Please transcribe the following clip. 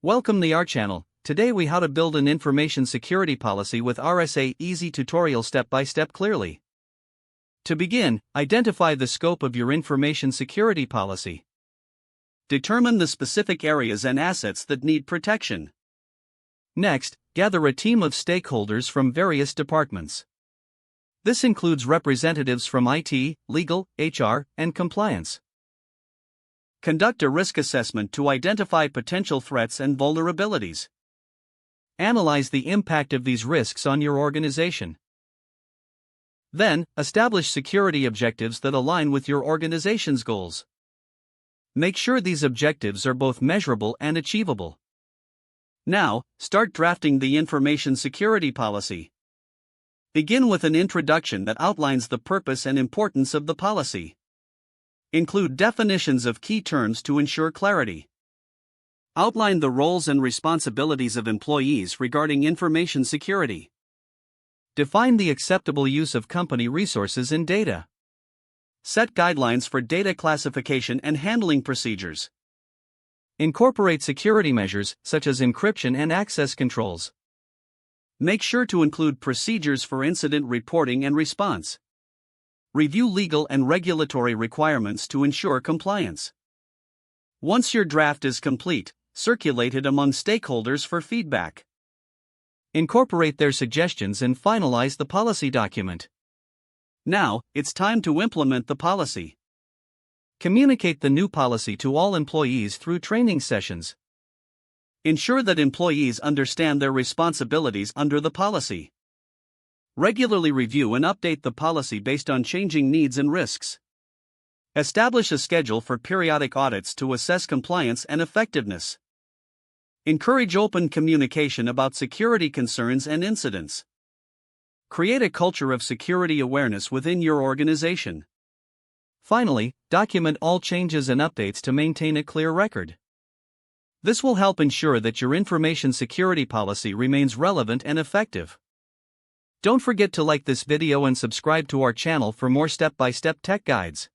Welcome to our channel. Today we how to build an information security policy with RSA easy tutorial step-by-step clearly. To begin, identify the scope of your information security policy. Determine the specific areas and assets that need protection. Next, gather a team of stakeholders from various departments. This includes representatives from IT, legal, HR, and compliance. Conduct a risk assessment to identify potential threats and vulnerabilities. Analyze the impact of these risks on your organization. Then, establish security objectives that align with your organization's goals. Make sure these objectives are both measurable and achievable. Now, start drafting the information security policy. Begin with an introduction that outlines the purpose and importance of the policy. Include definitions of key terms to ensure clarity. Outline the roles and responsibilities of employees regarding information security. Define the acceptable use of company resources and data. Set guidelines for data classification and handling procedures. Incorporate security measures such as encryption and access controls. Make sure to include procedures for incident reporting and response. Review legal and regulatory requirements to ensure compliance. Once your draft is complete, circulate it among stakeholders for feedback. Incorporate their suggestions and finalize the policy document. Now, it's time to implement the policy. Communicate the new policy to all employees through training sessions. Ensure that employees understand their responsibilities under the policy. Regularly review and update the policy based on changing needs and risks. Establish a schedule for periodic audits to assess compliance and effectiveness. Encourage open communication about security concerns and incidents. Create a culture of security awareness within your organization. Finally, document all changes and updates to maintain a clear record. This will help ensure that your information security policy remains relevant and effective. Don't forget to like this video and subscribe to our channel for more step-by-step tech guides.